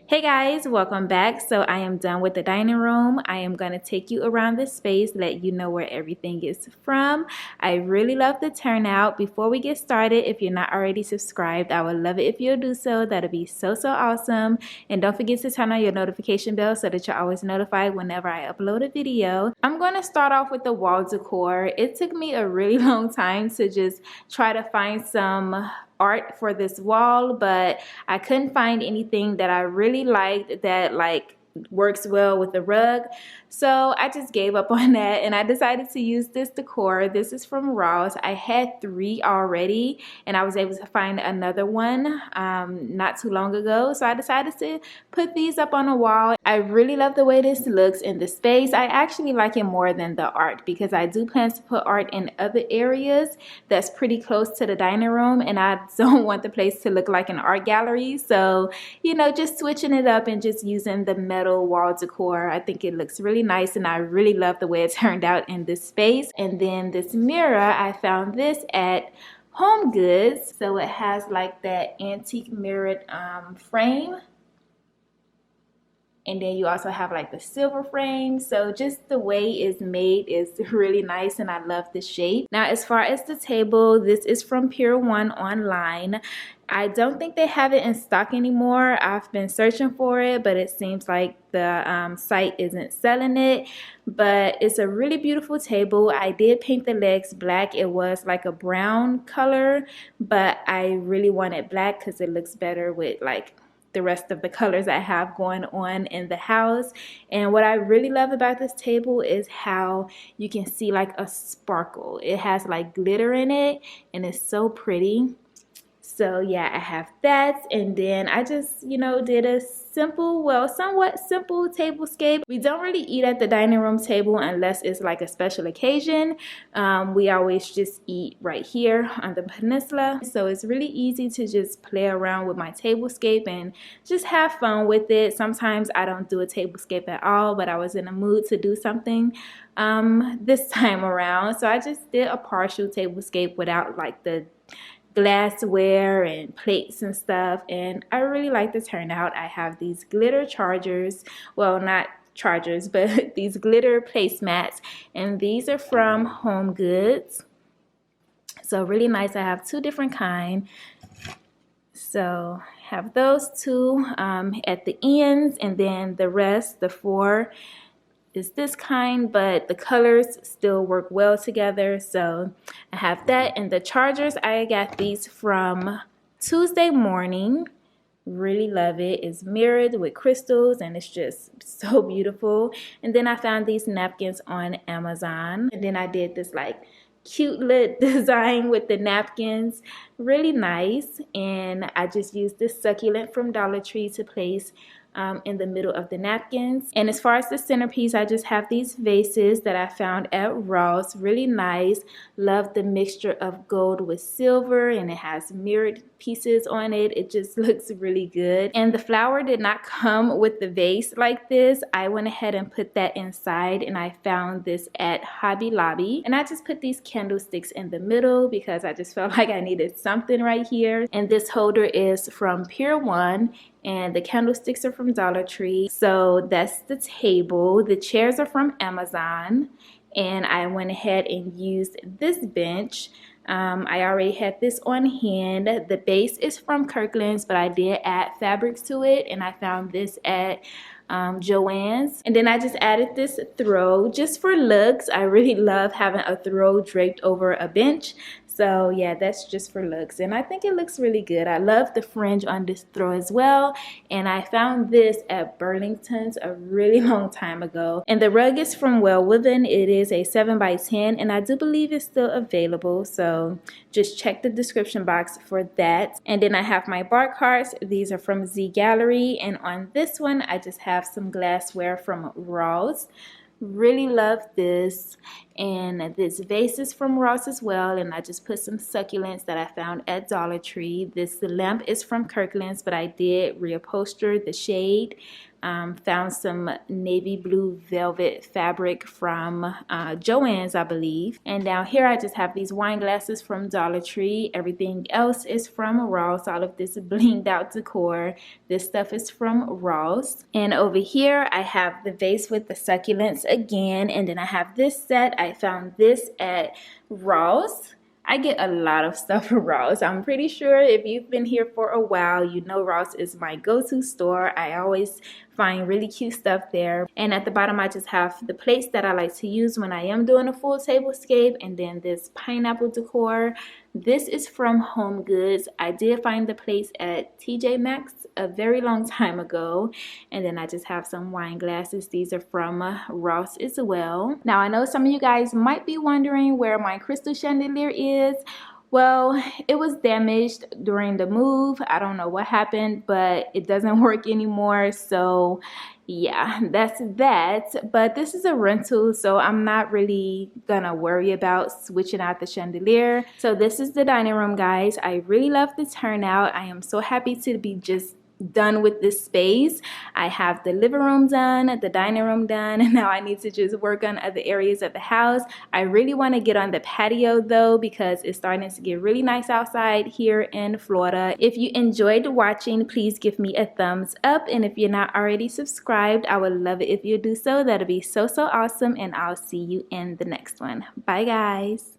Hey guys, welcome back. So I am done with the dining room. I am going to take you around this space, let you know where everything is from. I really love the turnout. Before we get started, if you're not already subscribed, I would love it if you'll do so. That'll be so awesome. And don't forget to turn on your notification bell so that you're always notified whenever I upload a video. I'm going to start off with the wall decor. It took me a really long time to just try to find some art for this wall, but I couldn't find anything that I really liked that works well with the rug, so I just gave up on that and I decided to use this decor. This is from Ross. I had 3 already and I was able to find another one not too long ago, so I decided to put these up on a wall. I really love the way this looks in the space. I actually like it more than the art because I do plan to put art in other areas that's pretty close to the dining room, and I don't want the place to look like an art gallery. So, you know, just switching it up and just using the metal wall decor, I think it looks really nice, and I really love the way it turned out in this space. And then this mirror, I found this at Home Goods. So it has like that antique mirrored frame, and then you also have like the silver frame. So just the way it's made is really nice, and I love the shape. Now as far as the table, this is from Pier 1 online. I don't think they have it in stock anymore. I've been searching for it, but it seems like the site isn't selling it. But it's a really beautiful table. I did paint the legs black. It was like a brown color, but I really wanted black because it looks better with like the rest of the colors I have going on in the house. And what I really love about this table is how you can see like a sparkle. It has like glitter in it and it's so pretty. So yeah, I have that, and then I just, you know, did a simple, well, somewhat simple tablescape. We don't really eat at the dining room table unless it's like a special occasion. We always just eat right here on the peninsula. So it's really easy to just play around with my tablescape and just have fun with it. Sometimes I don't do a tablescape at all, but I was in a mood to do something this time around. So I just did a partial tablescape without like the glassware and plates and stuff, and I really like the turnout. I have these glitter chargers, well, not chargers, but these glitter placemats, and these are from Home Goods. So really nice. I have 2 different kind. So have those 2 at the ends, and then the rest, the 4, is this kind, but the colors still work well together. So I have that. And the chargers, I got these from Tuesday Morning. Really love it. It's mirrored with crystals and it's just so beautiful. And then I found these napkins on Amazon, and then I did this like cute little design with the napkins, really nice. And I just used this succulent from Dollar Tree to place in the middle of the napkins. And as far as the centerpiece, I just have these vases that I found at Ross. Really nice. Love the mixture of gold with silver, and it has mirrored pieces on it. It just looks really good. And the flower did not come with the vase like this. I went ahead and put that inside, and I found this at Hobby Lobby. And I just put these candlesticks in the middle because I just felt like I needed something right here. And this holder is from Pier 1, and the candlesticks are from Dollar Tree. So that's the table. The chairs are from Amazon, and I went ahead and used this bench. I already had this on hand. The base is from Kirkland's, but I did add fabrics to it, and I found this at Joann's. And then I just added this throw just for looks. I really love having a throw draped over a bench. So yeah, that's just for looks, and I think it looks really good. I love the fringe on this throw as well, and I found this at Burlington's a really long time ago. And the rug is from Well Woven. It is a 7x10, and I do believe it's still available, so just check the description box for that. And then I have my bar cards. These are from Z Gallery, and on this one I just have some glassware from Ross. Really love this. And this vase is from Ross as well, and I just put some succulents that I found at Dollar Tree. This lamp is from Kirkland's, but I did reupholster the shade. Found some navy blue velvet fabric from Joann's, I believe. And down here I just have these wine glasses from Dollar Tree. Everything else is from Ross. All of this blinged out decor. This stuff is from Ross. And over here I have the vase with the succulents again. And then I have this set. I found this at Ross. I get a lot of stuff from Ross. I'm pretty sure if you've been here for a while, you know Ross is my go-to store. I always find really cute stuff there. And at the bottom, I just have the plates that I like to use when I am doing a full tablescape. And then this pineapple decor. This is from Home Goods. I did find the plates at TJ Maxx a very long time ago. And then I just have some wine glasses. These are from Ross as well. Now I know some of you guys might be wondering where my crystal chandelier is. Well, it was damaged during the move. I don't know what happened, but it doesn't work anymore. So yeah, that's that. But this is a rental, so I'm not really gonna worry about switching out the chandelier. So this is the dining room, guys. I really love the turnout. I am so happy to be just done with this space. I have the living room done, the dining room done, and now I need to just work on other areas of the house. I really want to get on the patio though, because it's starting to get really nice outside here in Florida. If you enjoyed watching, please give me a thumbs up, and if you're not already subscribed, I would love it if you do so. That'll be so awesome, and I'll see you in the next one. Bye guys.